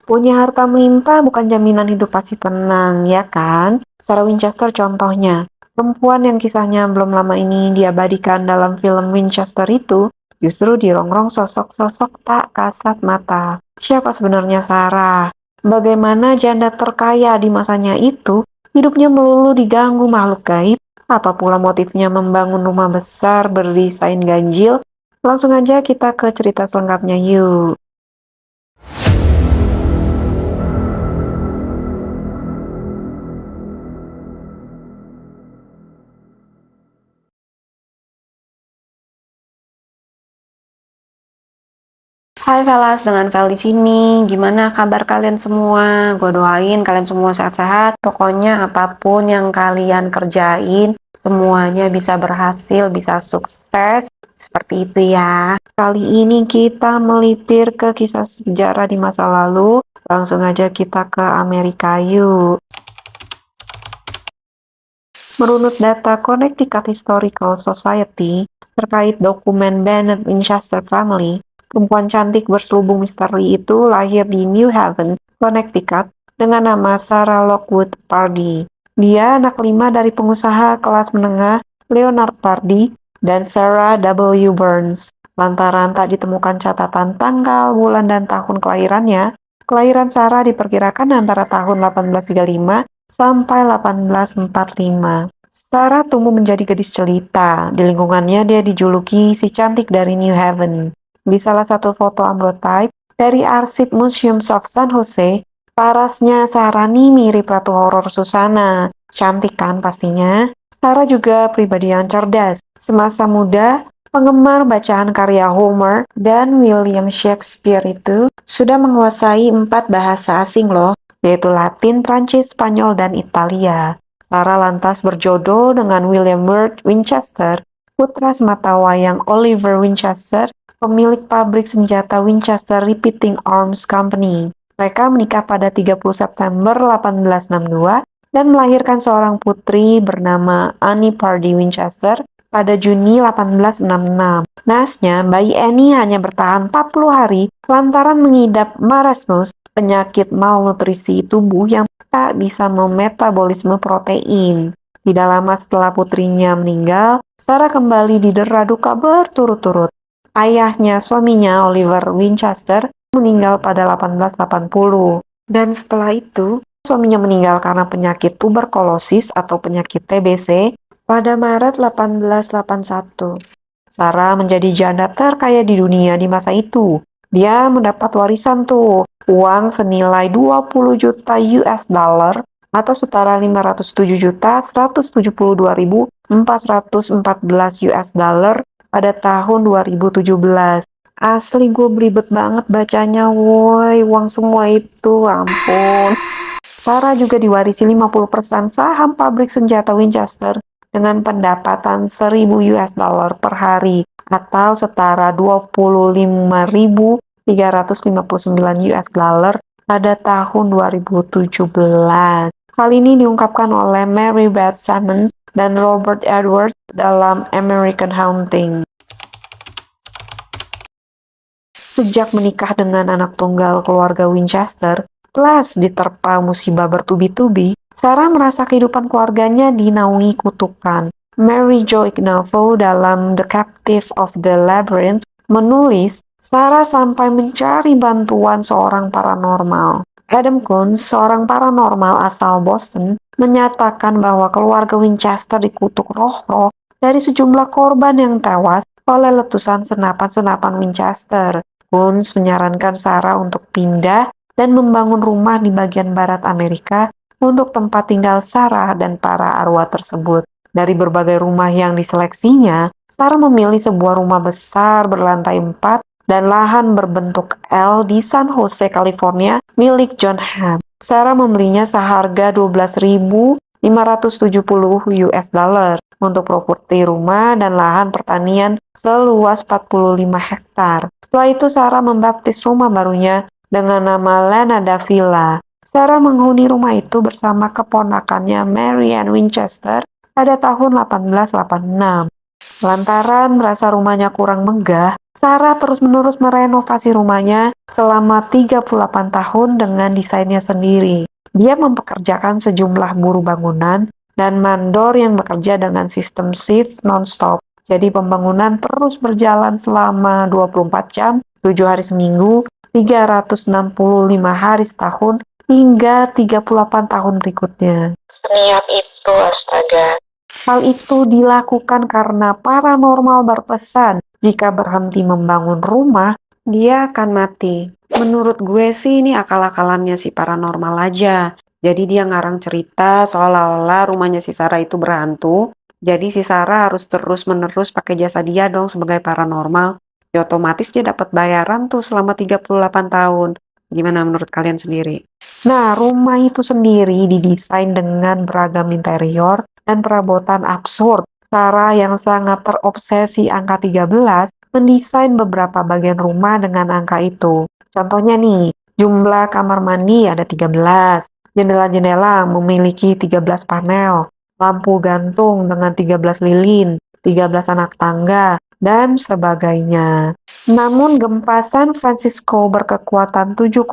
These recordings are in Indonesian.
Punya harta melimpah bukan jaminan hidup pasti tenang, ya kan? Sarah Winchester contohnya. Perempuan yang kisahnya belum lama ini diabadikan dalam film Winchester itu justru dirongrong sosok-sosok tak kasat mata. Siapa sebenarnya Sarah? Bagaimana janda terkaya di masanya itu hidupnya melulu diganggu makhluk gaib? Apa pula motifnya membangun rumah besar berdesain ganjil? Langsung aja kita ke cerita selengkapnya yuk. Hai Velas, dengan Vel di sini. Gimana kabar kalian semua? Gue doain kalian semua sehat-sehat. Pokoknya apapun yang kalian kerjain, semuanya bisa berhasil, bisa sukses. Seperti itu ya. Kali ini kita melipir ke kisah sejarah di masa lalu. Langsung aja kita ke Amerika yuk. Menurut data Connecticut Historical Society terkait dokumen Bennett Winchester Family, perempuan cantik berselubung misteri itu lahir di New Haven, Connecticut, dengan nama Sarah Lockwood Pardee. Dia anak 5 dari pengusaha kelas menengah Leonard Pardee dan Sarah W. Burns. Lantaran tak ditemukan catatan tanggal, bulan, dan tahun kelahirannya, kelahiran Sarah diperkirakan antara tahun 1835 sampai 1845. Sarah tumbuh menjadi gadis jelita. Di lingkungannya dia dijuluki si cantik dari New Haven. Di salah satu foto ambrotype dari arsip Museums of San Jose, parasnya Sarah nih mirip Ratu Horor Susana. Cantik kan pastinya? Sarah juga pribadi yang cerdas. Semasa muda, penggemar bacaan karya Homer dan William Shakespeare itu sudah menguasai 4 bahasa asing loh, yaitu Latin, Prancis, Spanyol, dan Italia. Sarah lantas berjodoh dengan William Byrd Winchester, putra sematawayang Oliver Winchester, pemilik pabrik senjata Winchester Repeating Arms Company. Mereka menikah pada 30 September 1862 dan melahirkan seorang putri bernama Annie Pardee Winchester pada Juni 1866. Naasnya, bayi Annie hanya bertahan 40 hari lantaran mengidap marasmus, penyakit malnutrisi tubuh yang tak bisa memetabolisme protein. Tidak lama setelah putrinya meninggal, Sarah kembali didera duka berturut-turut. Ayahnya, suaminya Oliver Winchester, meninggal pada 1880. Dan setelah itu, suaminya meninggal karena penyakit tuberkulosis atau penyakit TBC pada Maret 1881. Sarah menjadi janda terkaya di dunia di masa itu. Dia mendapat warisan tuh, uang senilai 20 juta US dollar atau setara 507 juta 172.414 US dollar pada tahun 2017. Asli gue belibet banget bacanya, woi, uang semua itu, ampun. Sarah juga diwarisi 50% saham pabrik senjata Winchester dengan pendapatan 1.000 US dollar per hari atau setara 25.359 US dollar pada tahun 2017. Hal ini diungkapkan oleh Mary Beth Simmons dan Robert Edwards dalam American Haunting. Sejak menikah dengan anak tunggal keluarga Winchester, plus diterpa musibah bertubi-tubi, Sarah merasa kehidupan keluarganya dinaungi kutukan. Mary Jo Ignavoe dalam The Captive of the Labyrinth menulis, Sarah sampai mencari bantuan seorang paranormal. Adam Kunz, seorang paranormal asal Boston, menyatakan bahwa keluarga Winchester dikutuk roh-roh dari sejumlah korban yang tewas oleh letusan senapan-senapan Winchester. Kunz menyarankan Sarah untuk pindah dan membangun rumah di bagian barat Amerika untuk tempat tinggal Sarah dan para arwah tersebut. Dari berbagai rumah yang diseleksinya, Sarah memilih sebuah rumah besar berlantai 4 dan lahan berbentuk L di San Jose, California, milik John Hamm. Sarah membelinya seharga 12.570 US dollar untuk properti rumah dan lahan pertanian seluas 45 hektar. Setelah itu Sarah membaptis rumah barunya dengan nama Lanada Villa. Sarah menghuni rumah itu bersama keponakannya Mary Ann Winchester pada tahun 1886. Lantaran merasa rumahnya kurang megah, Sarah terus-menerus merenovasi rumahnya selama 38 tahun dengan desainnya sendiri. Dia mempekerjakan sejumlah buruh bangunan dan mandor yang bekerja dengan sistem shift non-stop. Jadi pembangunan terus berjalan selama 24 jam, 7 hari seminggu, 365 hari setahun, hingga 38 tahun berikutnya. Seniat itu, astaga. Hal itu dilakukan karena paranormal berpesan, jika berhenti membangun rumah, dia akan mati. Menurut gue sih ini akal-akalannya si paranormal aja. Jadi dia ngarang cerita seolah-olah rumahnya si Sarah itu berhantu. Jadi si Sarah harus terus-menerus pakai jasa dia dong sebagai paranormal. Ya otomatis dia dapat bayaran tuh selama 38 tahun. Gimana menurut kalian sendiri? Nah, rumah itu sendiri didesain dengan beragam interior dan perabotan absurd. Sarah yang sangat terobsesi angka 13 mendesain beberapa bagian rumah dengan angka itu. Contohnya nih, jumlah kamar mandi ada 13, jendela-jendela memiliki 13 panel, lampu gantung dengan 13 lilin, 13 anak tangga, dan sebagainya. Namun gempa San Francisco berkekuatan 7,9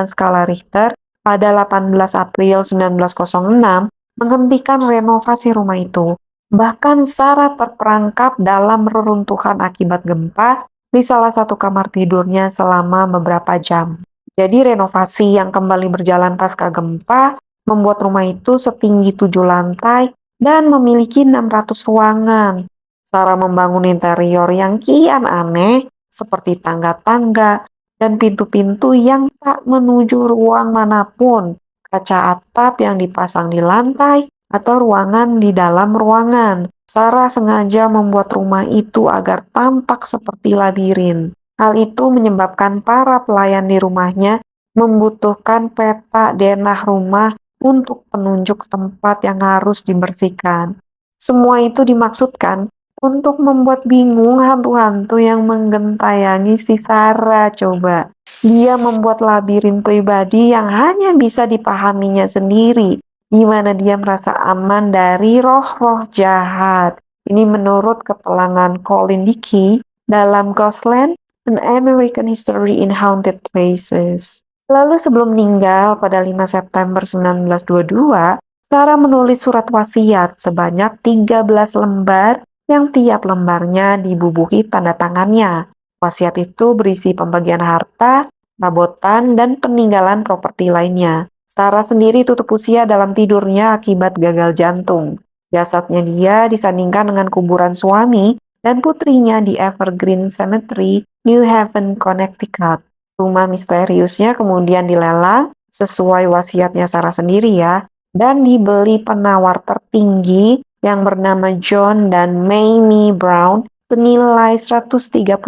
skala Richter pada 18 April 1906 menghentikan renovasi rumah itu. Bahkan Sarah terperangkap dalam reruntuhan akibat gempa di salah satu kamar tidurnya selama beberapa jam. Jadi renovasi yang kembali berjalan pasca gempa membuat rumah itu setinggi 7 lantai dan memiliki 600 ruangan. Sarah membangun interior yang kian aneh, seperti tangga-tangga dan pintu-pintu yang tak menuju ruang manapun, kaca atap yang dipasang di lantai, atau ruangan di dalam ruangan. Sarah sengaja membuat rumah itu agar tampak seperti labirin. Hal itu menyebabkan para pelayan di rumahnya membutuhkan peta denah rumah untuk penunjuk tempat yang harus dibersihkan. Semua itu dimaksudkan untuk membuat bingung hantu-hantu yang menggentayangi si Sarah, coba. Dia membuat labirin pribadi yang hanya bisa dipahaminya sendiri, di mana dia merasa aman dari roh-roh jahat. Ini menurut keterangan Colin Dickey dalam Ghostland, An American History in Haunted Places. Lalu sebelum meninggal pada 5 September 1922, Sarah menulis surat wasiat sebanyak 13 lembar yang tiap lembarnya dibubuhi tanda tangannya. Wasiat itu berisi pembagian harta, perabotan, dan peninggalan properti lainnya. Sarah sendiri tutup usia dalam tidurnya akibat gagal jantung. Jasadnya dia disandingkan dengan kuburan suami dan putrinya di Evergreen Cemetery, New Haven, Connecticut. Rumah misteriusnya kemudian dilelang sesuai wasiatnya Sarah sendiri ya, dan dibeli penawar tertinggi yang bernama John dan Mamie Brown senilai 135.000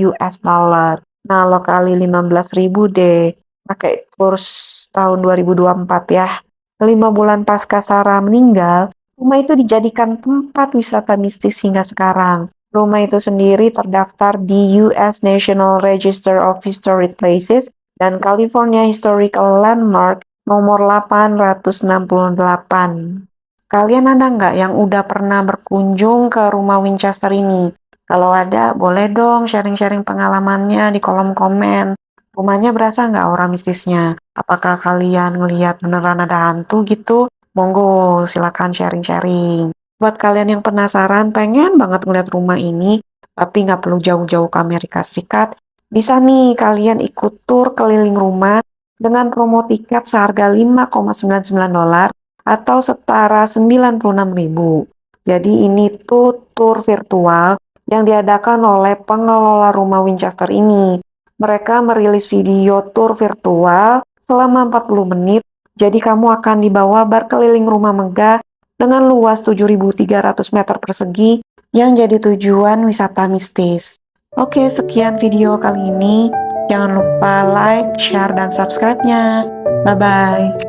US dollar. Nah, lo kali 15.000 deh, pakai kurs tahun 2024 ya. 5 bulan pasca Sarah meninggal, rumah itu dijadikan tempat wisata mistis hingga sekarang. Rumah itu sendiri terdaftar di US National Register of Historic Places dan California Historical Landmark nomor 868. Kalian ada nggak yang udah pernah berkunjung ke rumah Winchester ini? Kalau ada, boleh dong sharing-sharing pengalamannya di kolom komen. Rumahnya berasa nggak aura mistisnya? Apakah kalian ngelihat beneran ada hantu gitu? Monggo, silakan sharing-sharing. Buat kalian yang penasaran, pengen banget ngeliat rumah ini, tapi nggak perlu jauh-jauh ke Amerika Serikat, bisa nih kalian ikut tur keliling rumah dengan promo tiket seharga $5,99 atau setara 96.000. Jadi ini tuh tur virtual yang diadakan oleh pengelola rumah Winchester ini. Mereka merilis video tur virtual selama 40 menit, jadi kamu akan dibawa berkeliling rumah megah dengan luas 7.300 meter persegi yang jadi tujuan wisata mistis. Oke, sekian video kali ini. Jangan lupa like, share, dan subscribe-nya. Bye-bye.